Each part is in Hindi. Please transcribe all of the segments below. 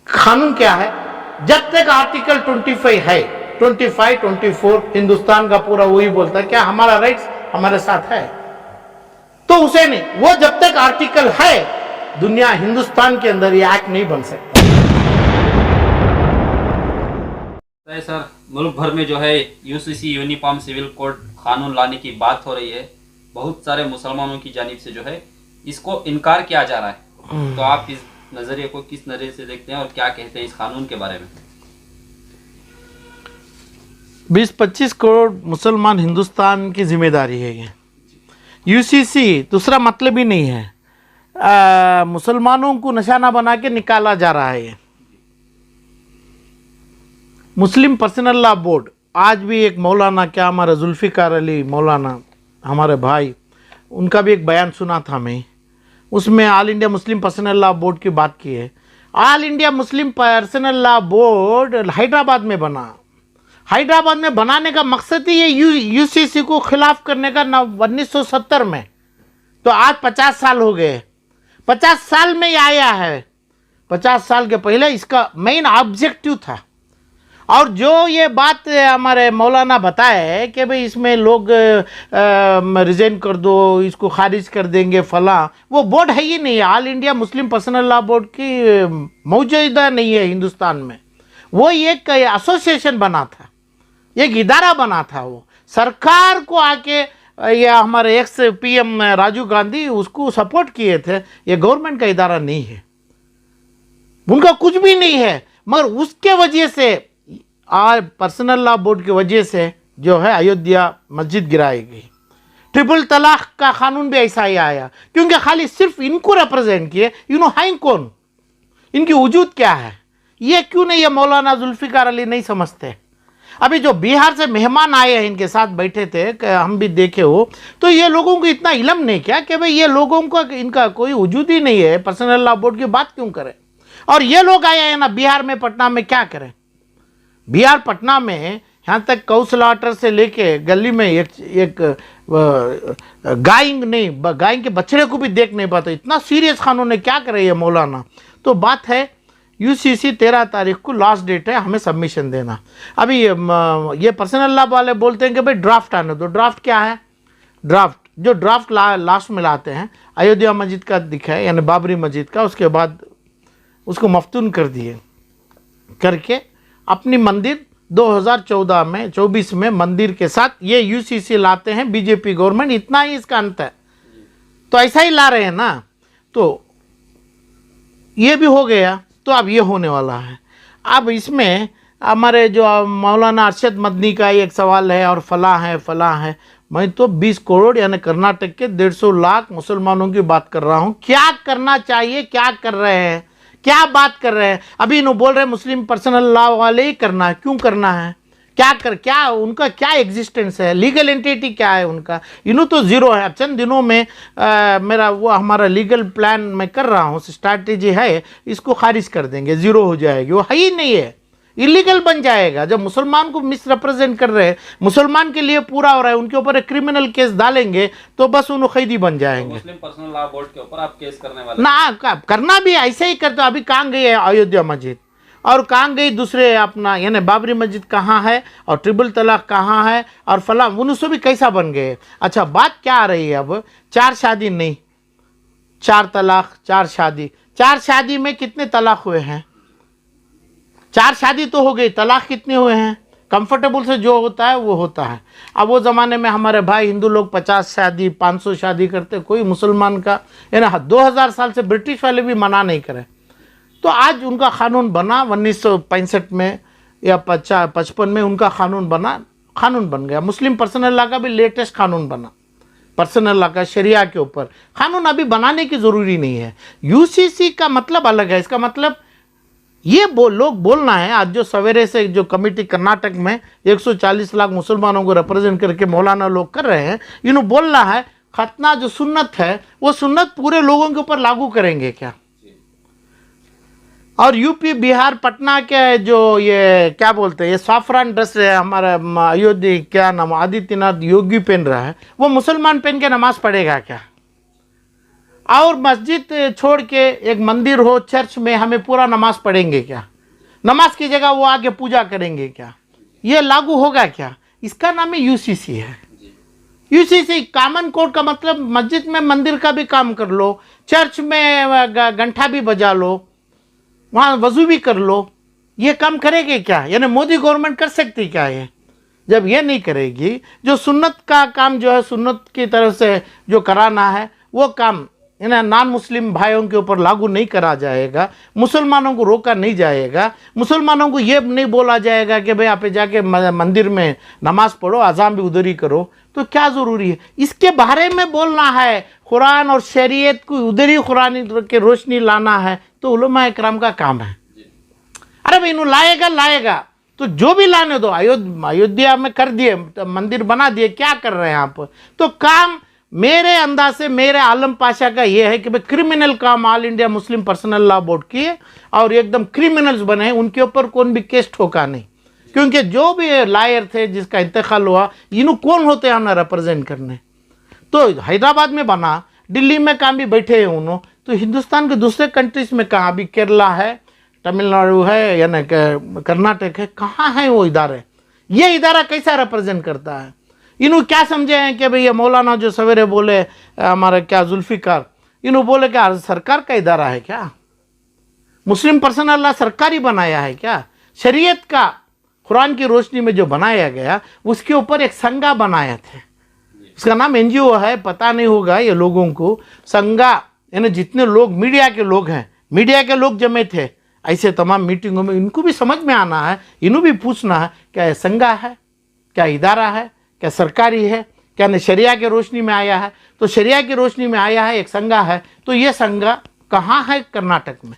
कानून क्या है? जब तक आर्टिकल 25 है, 25, 24 हिंदुस्तान का पूरा वही बोलता है क्या हमारा राइट्स हमारे साथ है, तो उसे नहीं, वो जब तक आर्टिकल है दुनिया हिंदुस्तान के अंदर ये एक्ट नहीं बन सकता। सर, मुल्क भर में जो है यूसीसी यूनिफॉर्म सिविल कोड कानून लाने की बात हो रही है, बहुत सारे मुसलमानों की जानिब से जो है इसको इनकार किया जा रहा है, तो आप इस नजरिए को किस नजरिए से देखते हैं और क्या कहते हैं इस कानून के बारे में? 20-25 करोड़ मुसलमान हिंदुस्तान की जिम्मेदारी है ये। यूसीसी दूसरा मतलब ही नहीं है, मुसलमानों को निशाना बना के निकाला जा रहा है ये। मुस्लिम पर्सनल लॉ बोर्ड, आज भी एक मौलाना क्या हमारा जुल्फिकार अली मौलाना हमारे भाई, उनका भी एक बयान सुना था मैं, उसमें all India Muslim personal law board की बात की है। All India Muslim personal law board Hyderabad में बना, हैदराबाद में बनाने का मकसद ही ये यूसीसी को खिलाफ करने का 1970 में, तो आज 50 साल हो गए, 50 साल में ये आया है। 50 साल के पहले इसका मेन ऑब्जेक्टिव था। और जो ये बात हमारे मौलाना बताए कि भाई इसमें लोग रिजाइन कर दो, इसको खारिज कर देंगे फला, वो बोर्ड है ही नहीं, all India Muslim personal law board की मौजूदा नहीं है हिंदुस्तान में। वो एक एसोसिएशन बना था, एक इदारा बना था, वो सरकार को आके या हमारे एक्स पीएम राजीव गांधी उसको सपोर्ट किए थे। ये गवर्नमेंट का इदारा नहीं है, उनका कुछ भी नहीं है, मगर उसके वजह से आज पर्सनल लॉ बोर्ड की वजह से जो है अयोध्या मस्जिद गिराई गई। ट्रिपल तलाक का कानून भी ऐसा ही आया, क्योंकि खाली सिर्फ इनको रिप्रेजेंट किए, हैं कौन, इनकी वजूद क्या है, ये क्यों नहीं, ये मौलाना जुल्फिकार अली नहीं समझते। अभी जो बिहार से मेहमान आए हैं इनके साथ बैठे थे, हम भी देखे हो, तो ये लोगों को इतना इल्म नहीं क्या कि भाई ये लोगों को इनका कोई वजूद ही नहीं है, पर्सनल लॉ बोर्ड की बात क्यों करें। और ये लोग आए हैं ना बिहार में, पटना में, क्या करें। बिहार पटना में यहाँ तक कौशलाटर से लेके गली में एक गाय नहीं, गाय के बछड़े को भी देख नहीं पाते, इतना सीरियस कानून है, क्या करे ये मौलाना। तो बात है यूसीसी 13 तारीख को लास्ट डेट है हमें सबमिशन देना। अभी ये पर्सनल लॉ वाले बोलते हैं कि भाई ड्राफ्ट आने दो। ड्राफ्ट क्या है? ड्राफ्ट लास्ट में लाते हैं, अयोध्या मस्जिद का दिखा है, यानी बाबरी मस्जिद का, उसके बाद उसको मफ्तून कर दिए, करके अपनी मंदिर 2014 में 24 में मंदिर के साथ ये यूसीसी लाते हैं बीजेपी गवर्नमेंट, इतना ही इसका अंत है। तो ऐसा ही ला रहे हैं ना, तो ये भी हो गया, तो अब ये होने वाला है। अब इसमें हमारे जो मौलाना अरशद मदनी का एक सवाल है, और फला है। मैं तो 20 करोड़ यानी कर्नाटक के 150 लाख मुसलमानों की बात कर रहा हूँ। क्या करना चाहिए, क्या कर रहे हैं, क्या बात कर रहे हैं। अभी इन्होंने बोल रहे हैं मुस्लिम पर्सनल लॉ वाले ही करना है, क्यों करना है, क्या उनका क्या एग्जिस्टेंस है, लीगल एंटिटी क्या है उनका, इन्हों तो ज़ीरो है। चंद दिनों में मेरा वो हमारा लीगल प्लान मैं कर रहा हूँ, स्ट्रैटेजी है, इसको खारिज कर देंगे, ज़ीरो हो जाएगी, वो है ही नहीं है, इलीगल बन जाएगा। जब मुसलमान को मिसरिप्रेजेंट कर रहे हैं, मुसलमान के लिए पूरा हो रहा है, उनके ऊपर एक क्रिमिनल केस डालेंगे तो बस उन्हें कैदी बन जाएंगे। मुस्लिम पर्सनल लॉ बोर्ड के ऊपर आप केस करने वाले ना, करना भी ऐसे ही करते। अभी कहाँ गई है अयोध्या मस्जिद, और कहाँ गई दूसरे अपना यानी बाबरी मस्जिद कहाँ है, और ट्रिपल तलाक कहाँ है, और फला उनसे भी कैसा बन गए। अच्छा, बात क्या आ रही है अब, 4 शादी नहीं, 4 तलाक, 4 शादी। 4 शादी में कितने तलाक हुए हैं? 4 शादी तो हो गई, तलाक कितने हुए हैं? कंफर्टेबल से जो होता है वो होता है। अब वो ज़माने में हमारे भाई हिंदू लोग 50 शादी 500 शादी करते, कोई मुसलमान का यानी 2000 साल से ब्रिटिश वाले भी मना नहीं करे। तो आज उनका कानून बना 1965 में या 55 में, उनका कानून बन गया। मुस्लिम पर्सनल लॉ का भी लेटेस्ट कानून बना, पर्सनल लॉ का शरिया के ऊपर कानून अभी बनाने की ज़रूरी नहीं है। यूसीसी का मतलब अलग है, इसका मतलब ये लोग बोलना है। आज जो सवेरे से जो कमेटी कर्नाटक में 140 लाख मुसलमानों को रिप्रेजेंट करके मौलाना लोग कर रहे हैं, इन्होंने बोलना है खतना जो सुन्नत है वो सुन्नत पूरे लोगों के ऊपर लागू करेंगे क्या? और यूपी बिहार पटना के जो ये क्या बोलते हैं, ये साफरान ड्रेस है हमारा अयोध्या, क्या नाम, आदित्यनाथ योगी पहन रहा है, वो मुसलमान पहन के नमाज पढ़ेगा क्या? और मस्जिद छोड़ के एक मंदिर हो, चर्च में हमें पूरा नमाज पढ़ेंगे क्या? नमाज की जगह वो आगे पूजा करेंगे क्या? ये लागू होगा क्या? इसका नाम है यूसीसी है। यूसीसी कॉमन कोड का मतलब मस्जिद में मंदिर का भी काम कर लो, चर्च में घंटा भी बजा लो, वहाँ वजू भी कर लो। ये काम करेगी क्या? यानी मोदी गवर्नमेंट कर सकती क्या ये? जब ये नहीं करेगी, जो सुन्नत का काम जो है सुन्नत की तरफ से जो कराना है वो काम नॉन मुस्लिम भाइयों के ऊपर लागू नहीं करा जाएगा, मुसलमानों को रोका नहीं जाएगा, मुसलमानों को ये नहीं बोला जाएगा कि भाई आप जाके मंदिर में नमाज पढ़ो, अज़ान भी उधर ही करो, तो क्या ज़रूरी है? इसके बारे में बोलना है, कुरान और शरीयत को उधर ही कुरान के रोशनी लाना है, तो उलमा इकराम का काम है। अरे भाई इन्हों लाएगा तो जो भी लाने दो, अयोध्या में कर दिए, मंदिर बना दिए, क्या कर रहे हैं आप? तो काम मेरे अंदाज से मेरे आलम पाशा का ये है कि भाई क्रिमिनल काम all India Muslim personal law board किए और एकदम क्रिमिनल्स बने, उनके ऊपर कौन भी केस ठोका नहीं, क्योंकि जो भी लायर थे जिसका इंतकाल हुआ, इन्हों कौन होते हैं हमें रिप्रेजेंट करने? तो हैदराबाद में बना, दिल्ली में कहाँ भी बैठे हैं उन्होंने, तो हिंदुस्तान के दूसरे कंट्रीज में कहाँ भी, केरला है, तमिलनाडु है, यानी कर्नाटक है, कहाँ है वो इदारे? ये इदारा कैसा रिप्रेजेंट करता है? इन्हों क्या समझे हैं कि भाई ये मौलाना जो सवेरे बोले हमारे क्या जुल्फिकार, इन्हों बोले कि सरकार का इदारा है क्या? मुस्लिम पर्सनल लॉ सरकारी बनाया है क्या? शरीयत का कुरान की रोशनी में जो बनाया गया उसके ऊपर एक संगा बनाया थे, उसका नाम एनजीओ है, पता नहीं होगा ये लोगों को। संगा यानी जितने लोग मीडिया के लोग हैं, मीडिया के लोग जमे थे ऐसे तमाम मीटिंगों में, इनको भी समझ में आना है, इन्हों भी पूछना है क्या ये संगा है, क्या इदारा है, क्या सरकारी है, क्या नहीं शरिया के रोशनी में आया है? तो शरिया की रोशनी में आया है, एक संगा है, तो ये संगा कहाँ है? कर्नाटक में।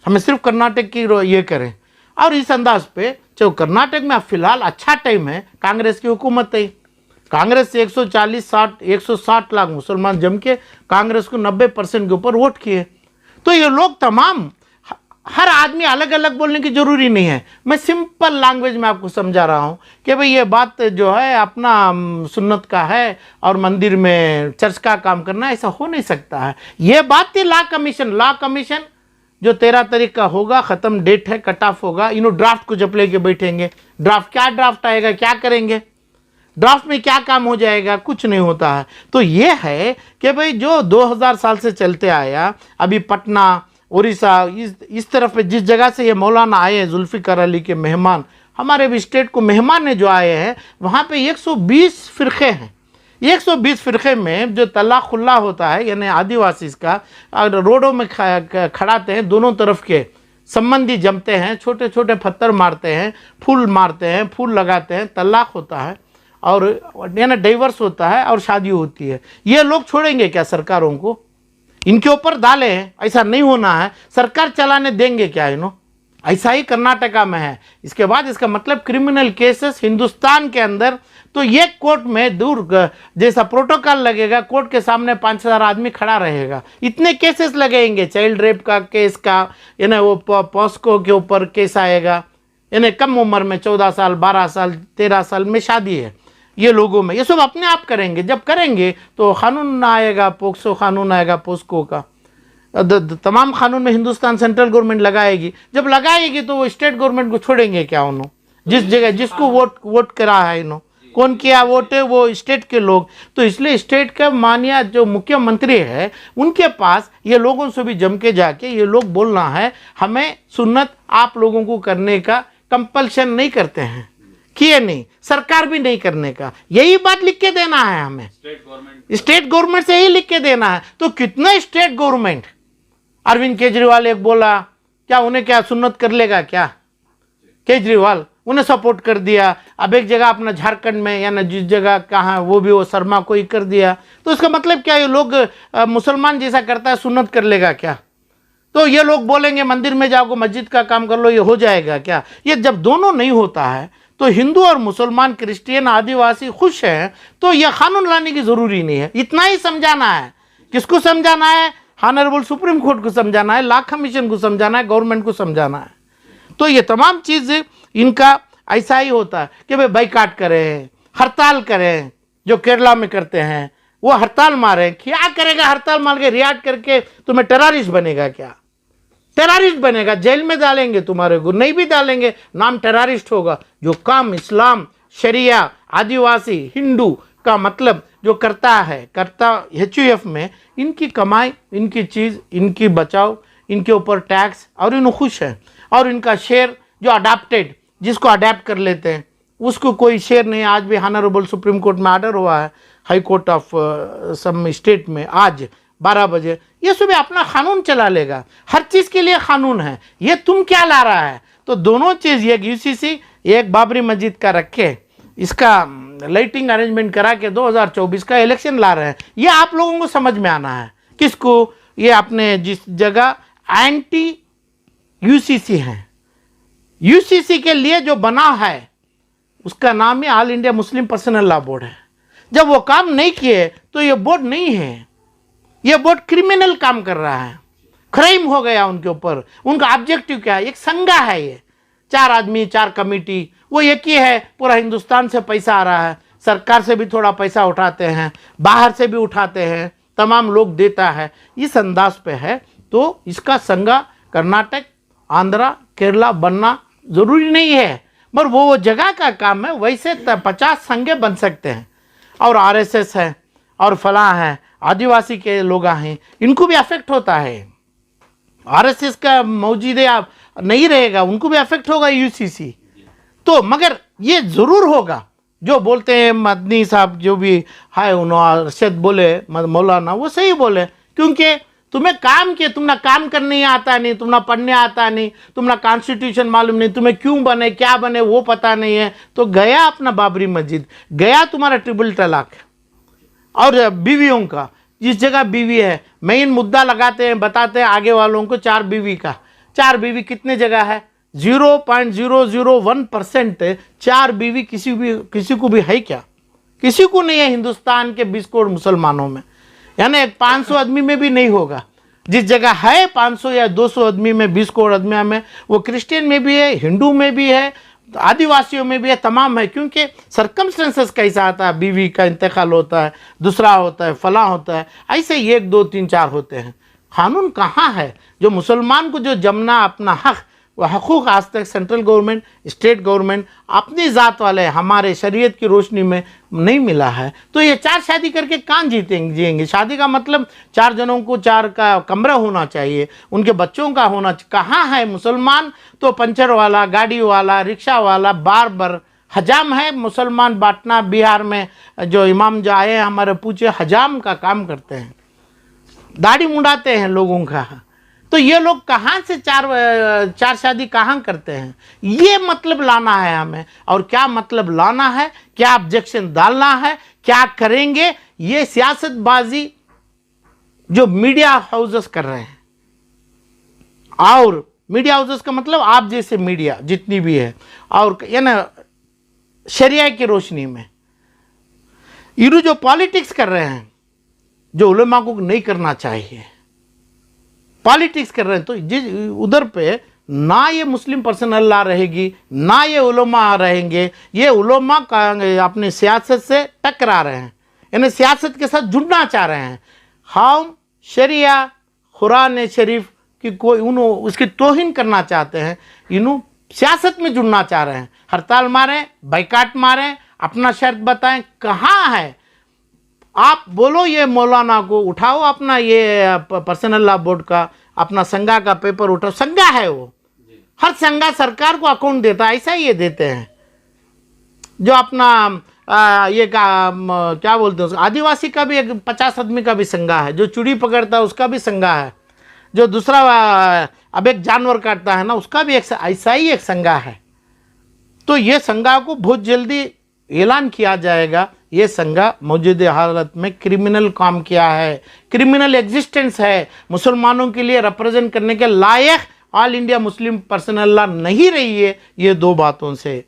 हमें सिर्फ कर्नाटक की ये करें, और इस अंदाज पे जो कर्नाटक में अब फिलहाल अच्छा टाइम है, कांग्रेस की हुकूमत है, कांग्रेस से 160 लाख मुसलमान जम के कांग्रेस को 90% के ऊपर वोट किए। तो ये लोग तमाम, हर आदमी अलग अलग बोलने की जरूरी नहीं है, मैं सिंपल लैंग्वेज में आपको समझा रहा हूँ कि भाई ये बात जो है अपना सुन्नत का है और मंदिर में चर्च का काम करना, ऐसा हो नहीं सकता है। ये बात थी लॉ कमीशन जो 13 तारीख का होगा, ख़त्म डेट है, कट ऑफ होगा, इन्हों ड्राफ्ट को जब लेके बैठेंगे, ड्राफ्ट आएगा, क्या करेंगे? ड्राफ्ट में क्या काम हो जाएगा? कुछ नहीं होता है। तो ये है कि भाई जो 2000 साल से चलते आया, अभी पटना, उड़ीसा, इस तरफ पे जिस जगह से ये मौलाना आए हैं, जुल्फिकार अली के मेहमान, हमारे भी स्टेट को मेहमान ने जो आए हैं, वहाँ पे 120 फ़िरक़े हैं। 120 फ़िरक़े में जो तलाक़ुल्ला होता है, यानी आदिवासी का, रोडों में खड़ाते हैं, दोनों तरफ के संबंधी जमते हैं, छोटे छोटे पत्थर मारते हैं, फूल लगाते हैं, तलाक़ होता है और यानी डाइवर्स होता है और शादी होती है। ये लोग छोड़ेंगे क्या सरकारों को? इनके ऊपर डाले हैं, ऐसा नहीं होना है, सरकार चलाने देंगे क्या इन्हों? ऐसा ही कर्नाटका में है। इसके बाद इसका मतलब क्रिमिनल केसेस हिंदुस्तान के अंदर, तो ये कोर्ट में दूर जैसा प्रोटोकॉल लगेगा, कोर्ट के सामने 5000 आदमी खड़ा रहेगा, इतने केसेस लगेंगे। चाइल्ड रेप का केस का, यानी वो पॉस्को के ऊपर केस आएगा, यानी कम उम्र में 14 साल 12 साल 13 साल में शादी है ये लोगों में, ये सब अपने आप करेंगे। जब करेंगे तो कानून आएगा, पोक्सो कानून आएगा, पोस्को का तमाम कानून में हिंदुस्तान सेंट्रल गवर्नमेंट लगाएगी। जब लगाएगी तो वो स्टेट गवर्नमेंट को छोड़ेंगे क्या? उन्होंने जिस जगह जिसको वोट करा है, इन्हों कौन किया वोट है? वो स्टेट के लोग। तो इसलिए स्टेट का माननीय जो मुख्यमंत्री है, उनके पास ये लोगों से भी जम के जाके ये लोग बोलना है, हमें सुन्नत आप लोगों को करने का कंपल्शन नहीं करते हैं, किए नहीं, सरकार भी नहीं करने का, यही बात लिख के देना है हमें, स्टेट गवर्नमेंट से ही लिख के देना है। तो कितना स्टेट गवर्नमेंट, अरविंद केजरीवाल एक बोला, क्या उन्हें क्या सुन्नत कर लेगा क्या? केजरीवाल उन्हें सपोर्ट कर दिया। अब एक जगह अपना झारखंड में, या ना जिस जगह कहाँ, वो भी वो शर्मा को ही कर दिया। तो इसका मतलब क्या, ये लोग मुसलमान जैसा करता है सुन्नत कर लेगा क्या? तो ये लोग बोलेंगे मंदिर में जाओगे, मस्जिद का काम कर लो, ये हो जाएगा क्या? ये जब दोनों नहीं होता है, तो हिंदू और मुसलमान, क्रिश्चियन, आदिवासी खुश हैं, तो यह कानून लाने की ज़रूरी नहीं है। इतना ही समझाना है। किसको समझाना है? ऑनरेबल सुप्रीम कोर्ट को समझाना है, लॉ कमीशन को समझाना है, गवर्नमेंट को समझाना है। तो ये तमाम चीज़ें इनका ऐसा ही होता है कि भाई बाइकाट करें, हड़ताल करें, जो केरला में करते हैं वो हड़ताल मारें। क्या करेगा हड़ताल मार के, रिएक्ट करके तुम्हें टेररिस्ट बनेगा क्या? टेररिस्ट बनेगा, जेल में डालेंगे तुम्हारे को, नहीं भी डालेंगे नाम टेररिस्ट होगा। जो काम इस्लाम, शरिया, आदिवासी, हिंदू का मतलब जो करता HUF में, इनकी कमाई, इनकी चीज़, इनकी बचाओ, इनके ऊपर टैक्स, और इन खुश है। और इनका शेयर जो अडाप्टेड, जिसको अडेप्ट कर लेते हैं उसको कोई शेयर नहीं। आज भी ऑनरेबल सुप्रीम कोर्ट में ऑर्डर हुआ है, high court of some state में, आज 12 बजे ये सुबह अपना कानून चला लेगा। हर चीज़ के लिए कानून है, ये तुम क्या ला रहा है? तो दोनों चीज़, एक UCC, एक बाबरी मस्जिद का रखे, इसका लाइटिंग अरेंजमेंट करा के 2024 का इलेक्शन ला रहे हैं। ये आप लोगों को समझ में आना है। किसको? ये अपने जिस जगह एंटी UCC है, UCC के लिए जो बना है उसका नाम ही all India Muslim personal law board है। जब वो काम नहीं किए तो ये बोर्ड नहीं है, ये बोर्ड क्रिमिनल काम कर रहा है, क्राइम हो गया उनके ऊपर। उनका ऑब्जेक्टिव क्या है? एक संघा है ये, 4 आदमी 4 कमेटी, वो एक ही है। पूरा हिंदुस्तान से पैसा आ रहा है, सरकार से भी थोड़ा पैसा उठाते हैं, बाहर से भी उठाते हैं, तमाम लोग देता है, इस अंदाज पे है। तो इसका संघा कर्नाटक, आंध्रा, केरला बनना ज़रूरी नहीं है, पर वो जगह का काम है। वैसे 50 संघे बन सकते हैं। और RSS है और फलां है, आदिवासी के लोग हैं, इनको भी अफेक्ट होता है। RSS का मौजूद नहीं रहेगा, उनको भी अफेक्ट होगा UCC। तो मगर ये ज़रूर होगा, जो बोलते हैं मदनी साहब जो भी है, उन्होंने अरशद बोले, मौलाना, वो सही बोले। क्योंकि तुम्हें काम किया, तुम्हें काम करने आता नहीं, तुम्हें पढ़ने आता नहीं, तुम्हें कॉन्स्टिट्यूशन मालूम नहीं, तुम्हें क्यों बने, क्या बने वो पता नहीं है, तो गया अपना बाबरी मस्जिद, गया तुम्हारा ट्रिपल तलाक। और बीवियों का, जिस जगह बीवी है, मेन मुद्दा लगाते हैं, बताते हैं आगे वालों को 4 बीवी का। 4 बीवी कितने जगह है? 0.001% 4 बीवी किसी को भी है क्या? किसी को नहीं है हिंदुस्तान के 20 करोड़ मुसलमानों में, यानी 500 आदमी में भी नहीं होगा। जिस जगह है 500 या 200 आदमी में, 20 करोड़ आदमी में, वो क्रिश्चियन में भी है, हिंदू में भी है, आदिवासियों में भी है, तमाम है। क्योंकि सर्कमस्टेंसेस कैसा आता है, बीवी का इंतकाल होता है, दूसरा होता है, फला होता है, ऐसे 1 2 3 4 होते हैं। कानून कहाँ है? जो मुसलमान को जो जमना अपना हक, वह हकूक़ आज तक सेंट्रल गवर्नमेंट, स्टेट गवर्नमेंट, अपनी ज़ात वाले हमारे शरीयत की रोशनी में नहीं मिला है। तो ये 4 शादी करके कहाँ जिएंगे? शादी का मतलब 4 जनों को 4 का कमरा होना चाहिए, उनके बच्चों का होना चाहिए। कहाँ है मुसलमान? तो पंचर वाला, गाड़ी वाला, रिक्शा वाला, बार हजाम है मुसलमान बांटना। बिहार में जो इमाम जो आए हमारे पूछे, हजाम का काम करते हैं, दाढ़ी मुंडाते हैं लोगों का। तो ये लोग कहाँ से 4 शादी कहाँ करते हैं? ये मतलब लाना है हमें। और क्या मतलब लाना है, क्या ऑब्जेक्शन डालना है, क्या करेंगे, ये सियासतबाजी जो मीडिया हाउसेस कर रहे हैं। और मीडिया हाउसेस का मतलब आप जैसे मीडिया जितनी भी है, और ये ना शरिया की रोशनी में ये जो पॉलिटिक्स कर रहे हैं, जो उलमा को नहीं करना चाहिए, पॉलिटिक्स कर रहे हैं। तो जिस उधर पे ना ये मुस्लिम पर्सनल लॉ रहेगी, ना ये उलमा रहेंगे। ये उलमा का अपनी सियासत से टकरा रहे हैं, यानी सियासत के साथ जुड़ना चाह रहे हैं। हम शरिया, कुरान शरीफ की कोई उसकी तौहीन करना चाहते हैं, इन्हों सियासत में जुड़ना चाह रहे हैं। हड़ताल मारें, बाइकाट मारें, अपना शर्त बताएं, कहाँ है? आप बोलो ये मौलाना को उठाओ, अपना ये पर्सनल लॉ बोर्ड का अपना संघा का पेपर उठाओ। संघा है वो, हर संघा सरकार को अकाउंट देता है, ऐसा ही ये देते हैं। जो अपना क्या बोलते हैं, आदिवासी का भी एक 50 आदमी का भी संघा है, जो चूड़ी पकड़ता है उसका भी संघा है, जो दूसरा अब एक जानवर काटता है ना, उसका भी एक ऐसा ही एक संघा है। तो ये संघा को बहुत जल्दी ऐलान किया जाएगा। ये संघा मौजूदा हालत में क्रिमिनल काम किया है, क्रिमिनल एग्जिस्टेंस है, मुसलमानों के लिए रिप्रेजेंट करने के लायक all India Muslim personal law नहीं रही है। ये 2 बातों से,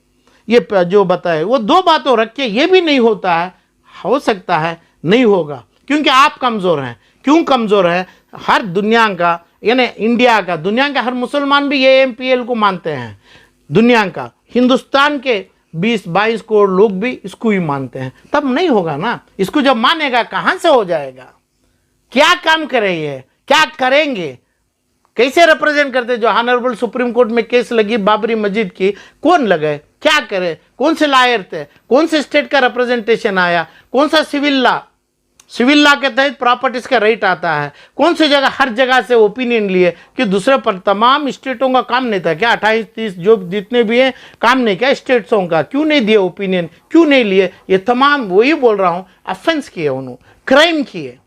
ये जो बताए वो 2 बातों रख के ये भी नहीं होता है, हो सकता है नहीं होगा, क्योंकि आप कमज़ोर हैं, क्यों कमज़ोर है? हर दुनिया का यानी इंडिया का, दुनिया के हर मुसलमान भी AMPL को मानते हैं। दुनिया का, हिंदुस्तान के 20-22 करोड़ लोग भी इसको ही मानते हैं। तब नहीं होगा ना। इसको जब मानेगा कहाँ से हो जाएगा? क्या काम करे ये? क्या करेंगे? कैसे रिप्रेजेंट करते? जो ऑनरेबल सुप्रीम कोर्ट में केस लगी बाबरी मस्जिद की, कौन लगे? क्या करे? कौन से लायर थे? कौन से स्टेट का रिप्रेजेंटेशन आया? कौन सा सिविल लॉ के तहत प्रॉपर्टीज का राइट आता है? कौन सी जगह, हर जगह से ओपिनियन लिए कि दूसरे पर तमाम स्टेटों का काम नहीं था क्या? 28-30 जो जितने भी हैं काम नहीं क्या स्टेट्सों का? क्यों नहीं दिए ओपिनियन? क्यों नहीं लिए? ये तमाम वही बोल रहा हूँ, अफेंस किए, उन्होंने क्राइम किए।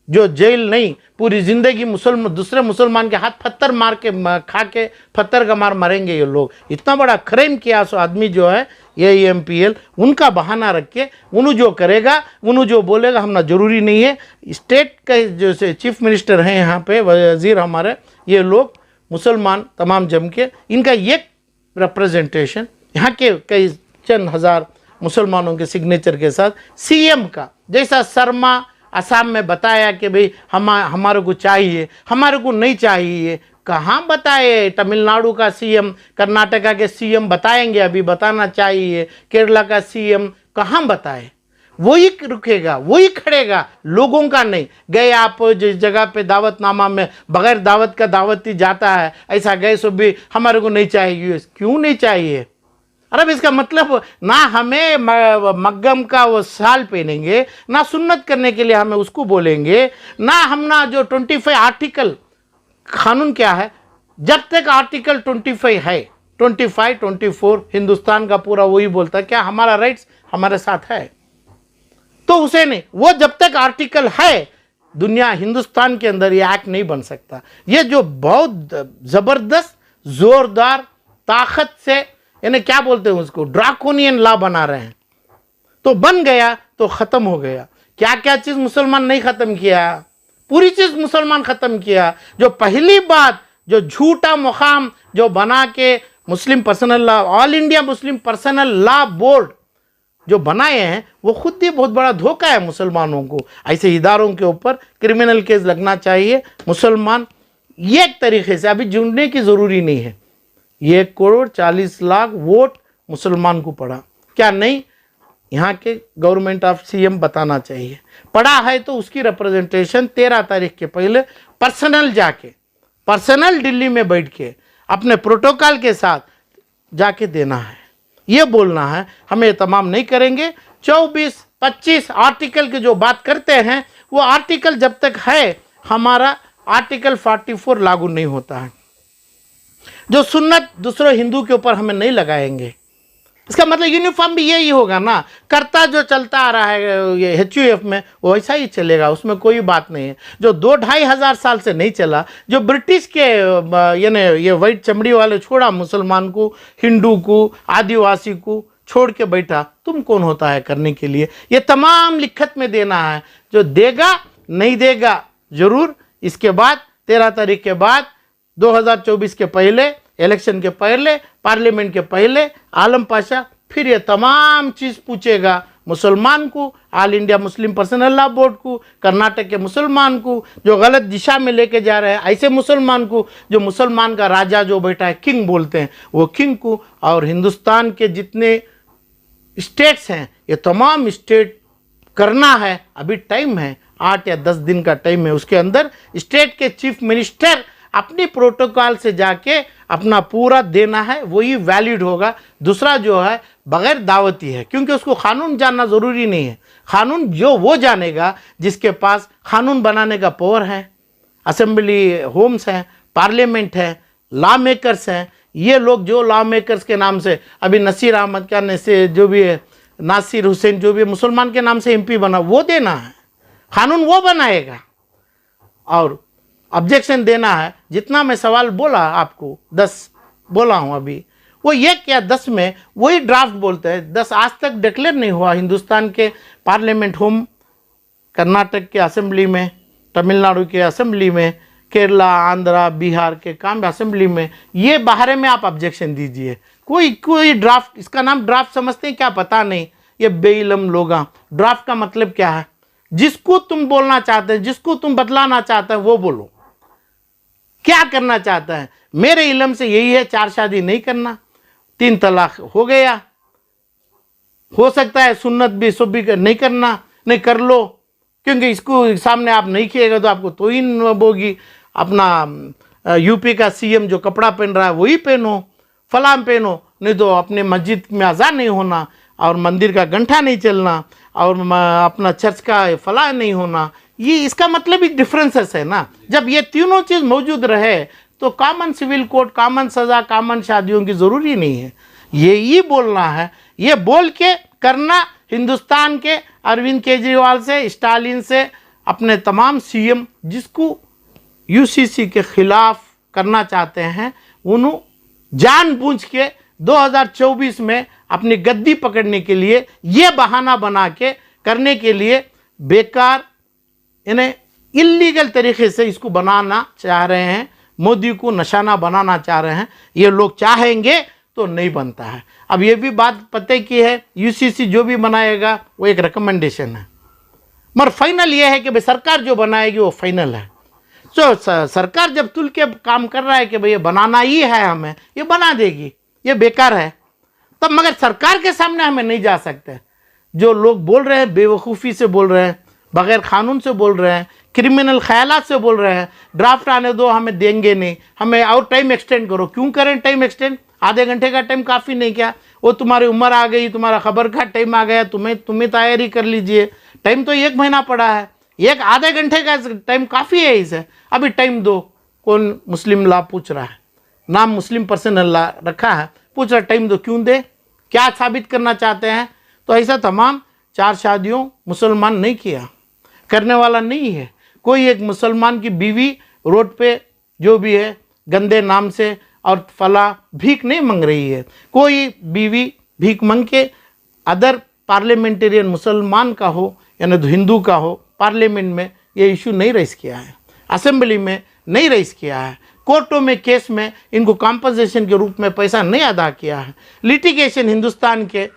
जो जेल नहीं, पूरी जिंदगी दूसरे मुसलमान के हाथ पत्थर मार के खा के पत्थर का मार मरेंगे ये लोग। इतना बड़ा क्राइम किया सो आदमी जो है ये AMPL, उनका बहाना रख के उन्होंने जो करेगा, उन्होंने जो बोलेगा हमना जरूरी नहीं है। स्टेट के जो से चीफ मिनिस्टर हैं यहाँ पे, वजीर हमारे, ये लोग मुसलमान तमाम जम के, इनका एक रिप्रेजेंटेशन यहाँ के कई चंद हज़ार मुसलमानों के सिग्नेचर के साथ CM का, जैसा शर्मा असम में बताया कि भाई हमारे को चाहिए, हमारे को नहीं चाहिए, कहाँ बताए? तमिलनाडु का CM, कर्नाटका के CM बताएंगे, अभी बताना चाहिए, केरला का CM कहाँ बताए? वही रुकेगा, वही खड़ेगा, लोगों का नहीं। गए आप जिस जगह पे दावतनामा में बगैर दावत का दावती जाता है, ऐसा गए सो भी हमारे को नहीं चाहिए US। क्यों नहीं चाहिए? अरब इसका मतलब ना हमें मग्गम का वो शाल पहनेंगे, ना सुन्नत करने के लिए हमें उसको बोलेंगे, ना हम ना जो 25 आर्टिकल कानून क्या है, जब तक आर्टिकल 25 है, 25, 24 हिंदुस्तान का पूरा वही बोलता है क्या हमारा राइट्स हमारे साथ है, तो उसे नहीं, वो जब तक आर्टिकल है दुनिया हिंदुस्तान के अंदर ये एक्ट नहीं बन सकता। ये जो बहुत ज़बरदस्त ज़ोरदार ताकत से, यानी क्या बोलते हैं उसको, ड्राकोनियन लॉ बना रहे हैं, तो बन गया तो ख़त्म हो गया। क्या क्या चीज़ मुसलमान नहीं ख़त्म किया? पूरी चीज़ मुसलमान ख़त्म किया। जो पहली बात, जो झूठा मुकाम जो बना के Muslim personal law, all India Muslim personal law board जो बनाए हैं, वो खुद ही बहुत बड़ा धोखा है मुसलमानों को। ऐसे इदारों के ऊपर क्रिमिनल केस लगना चाहिए। मुसलमान एक तरीके से अभी जुड़ने की ज़रूरी नहीं है। 1,40,00,000 वोट मुसलमान को पड़ा, क्या नहीं? यहाँ के गवर्नमेंट ऑफ CM बताना चाहिए। पड़ा है तो उसकी रिप्रेजेंटेशन 13 तारीख के पहले पर्सनल जाके, पर्सनल दिल्ली में बैठ के अपने प्रोटोकॉल के साथ जाके देना है। ये बोलना है हमें तमाम नहीं करेंगे। 24-25 आर्टिकल की जो बात करते हैं, वो आर्टिकल जब तक है, हमारा आर्टिकल 44 लागू नहीं होता है। जो सुन्नत दूसरे हिंदू के ऊपर हमें नहीं लगाएंगे, इसका मतलब यूनिफॉर्म भी यही होगा ना। करता जो चलता आ रहा है ये HUF में, वो ऐसा ही चलेगा, उसमें कोई बात नहीं है। जो 2-2.5 हज़ार साल से नहीं चला, जो ब्रिटिश के यानी ये वाइट चमड़ी वाले छोड़ा मुसलमान को, हिंदू को, आदिवासी को छोड़ के बैठा, तुम कौन होता है करने के लिए? ये तमाम लिखत में देना है। जो देगा नहीं देगा ज़रूर। इसके बाद 13 तारीख के बाद 2024 के पहले, इलेक्शन के पहले, पार्लियामेंट के पहले आलम पाशा फिर ये तमाम चीज़ पूछेगा मुसलमान को, all India Muslim personal law board को, कर्नाटक के मुसलमान को जो गलत दिशा में लेके जा रहे हैं, ऐसे मुसलमान को, जो मुसलमान का राजा जो बैठा है, किंग बोलते हैं, वो किंग को, और हिंदुस्तान के जितने स्टेट्स हैं, ये तमाम स्टेट करना है। अभी टाइम है, 8 या 10 दिन का टाइम है। उसके अंदर स्टेट के चीफ मिनिस्टर अपनी प्रोटोकॉल से जाके अपना पूरा देना है, वही वैलिड होगा। दूसरा जो है बगैर दावती है, क्योंकि उसको कानून जानना ज़रूरी नहीं है। कानून जो वो जानेगा जिसके पास कानून बनाने का पावर है। असेंबली होम्स हैं, पार्लियामेंट है, लॉ मेकर्स हैं। ये लोग जो लॉ मेकर्स के नाम से, अभी नसीर अहमद का से जो भी है, नासिर हुसैन जो भी मुसलमान के नाम से MP बना, वो देना है कानून, वो बनाएगा। और ऑब्जेक्शन देना है। जितना मैं सवाल बोला आपको 10 बोला हूँ अभी, वो 1 या 10 में वही ड्राफ्ट बोलते हैं। 10 आज तक डिक्लेयर नहीं हुआ हिंदुस्तान के पार्लियामेंट होम, कर्नाटक के असेंबली में, तमिलनाडु के असेंबली में, केरला, आंध्रा, बिहार के काम असेंबली में। ये बाहर में आप ऑब्जेक्शन दीजिए। कोई ड्राफ्ट, इसका नाम ड्राफ्ट समझते हैं क्या? पता नहीं। ये बेइलम लोग। ड्राफ्ट का मतलब क्या है? जिसको तुम बोलना चाहते हैं, जिसको तुम बतलाना चाहते हैं वो बोलो, क्या करना चाहता है। मेरे इल्म से यही है, 4 शादी नहीं करना, 3 तलाक हो गया, हो सकता है सुन्नत भी सब भी नहीं करना, नहीं कर लो, क्योंकि इसको सामने आप नहीं किएगा तो आपको तौहीन होगी। अपना यूपी का सीएम जो कपड़ा पहन रहा है वही पहनो, फलाम पहनो, नहीं तो अपने मस्जिद में अज़ान नहीं होना और मंदिर का घंटा नहीं चलना और अपना चर्च का फलाह नहीं होना। ये इसका मतलब ही डिफरेंसेस है ना। जब ये तीनों चीज़ मौजूद रहे तो कॉमन सिविल कोड, कॉमन सज़ा, कॉमन शादियों की ज़रूरी नहीं है। यही बोलना है, ये बोल के करना। हिंदुस्तान के अरविंद केजरीवाल से, स्टालिन से, अपने तमाम सीएम जिसको यूसीसी के खिलाफ करना चाहते हैं, उन्होंने जानबूझ के 2024 में अपनी गद्दी पकड़ने के लिए ये बहाना बना के करने के लिए बेकार इन्हें इल्लीगल तरीके से इसको बनाना चाह रहे हैं, मोदी को निशाना बनाना चाह रहे हैं। ये लोग चाहेंगे तो नहीं बनता है। अब ये भी बात पते की है, यूसीसी जो भी बनाएगा वो एक रिकमेंडेशन है, मगर फाइनल ये है कि भाई सरकार जो बनाएगी वो फाइनल है। तो सरकार जब तुल के काम कर रहा है कि भाई ये बनाना ही है, हमें ये बना देगी, ये बेकार है, तब मगर सरकार के सामने हमें नहीं जा सकते। जो लोग बोल रहे हैं बेवकूफ़ी से बोल रहे हैं, बगैर कानून से बोल रहे हैं, क्रिमिनल ख्यालात से बोल रहे हैं, ड्राफ्ट आने दो, हमें देंगे नहीं, हमें और टाइम एक्सटेंड करो। क्यों करें टाइम एक्सटेंड? आधे घंटे का टाइम काफ़ी नहीं क्या? वो तुम्हारी उम्र आ गई, तुम्हारा खबर का टाइम आ गया, तुम्हें तैयारी कर लीजिए। टाइम तो 1 महीना पड़ा है, एक आधे घंटे का टाइम काफ़ी है इसे, अभी टाइम दो। कौन मुस्लिम लॉ पूछ रहा है, नाम मुस्लिम पर्सनल लॉ रखा है, पूछ रहा टाइम दो, क्यों दे? क्या साबित करना चाहते हैं? तो ऐसा तमाम 4 शादियों मुसलमान नहीं किया, करने वाला नहीं है। कोई एक मुसलमान की बीवी रोड पे जो भी है गंदे नाम से और फला भीख नहीं मांग रही है। कोई बीवी भीख मांग के अदर पार्लियामेंटेरियन मुसलमान का हो यानी तो हिंदू का हो, पार्लियामेंट में ये इशू नहीं रेस किया है, असेंबली में नहीं रेस किया है, कोर्टों में केस में इनको कॉम्पनसेशन के रूप में पैसा नहीं अदा किया है। लिटिगेशन हिंदुस्तान के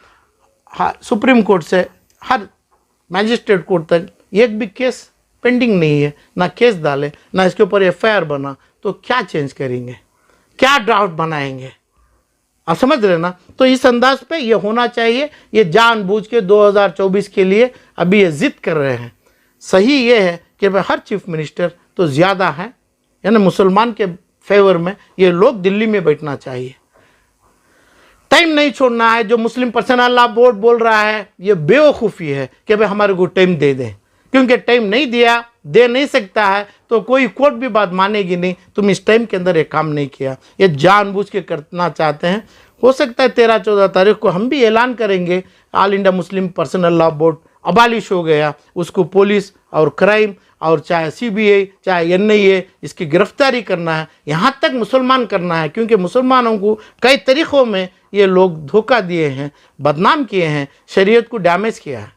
सुप्रीम कोर्ट से हर मैजिस्ट्रेट कोर्ट तक एक भी केस पेंडिंग नहीं है, ना केस डाले, ना इसके ऊपर एफआईआर बना, तो क्या चेंज करेंगे, क्या ड्राफ्ट बनाएंगे? आप समझ रहे ना। तो इस अंदाज पे ये होना चाहिए। ये जानबूझ के 2024 के लिए अभी ये जिद कर रहे हैं। सही ये है कि भाई हर चीफ मिनिस्टर तो ज़्यादा है, यानी मुसलमान के फेवर में ये लोग दिल्ली में बैठना चाहिए। टाइम नहीं छोड़ना है। जो मुस्लिम पर्सनल लॉ बोर्ड बोल रहा है ये बेवकूफ़ी है कि भाई हमारे को टाइम दे दें, क्योंकि टाइम नहीं दिया, दे नहीं सकता है तो कोई कोर्ट भी बात मानेगी नहीं। तुम इस टाइम के अंदर ये काम नहीं किया, ये जानबूझ के करना चाहते हैं। हो सकता है 13-14 तारीख को हम भी ऐलान करेंगे all India Muslim personal law board abolish हो गया, उसको पुलिस और क्राइम और चाहे सीबीआई चाहे एनआईए इसकी गिरफ्तारी करना है, यहाँ तक मुसलमान करना है, क्योंकि मुसलमानों को कई तरीक़ों में ये लोग धोखा दिए हैं, बदनाम किए हैं, शरीयत को डैमेज किया है।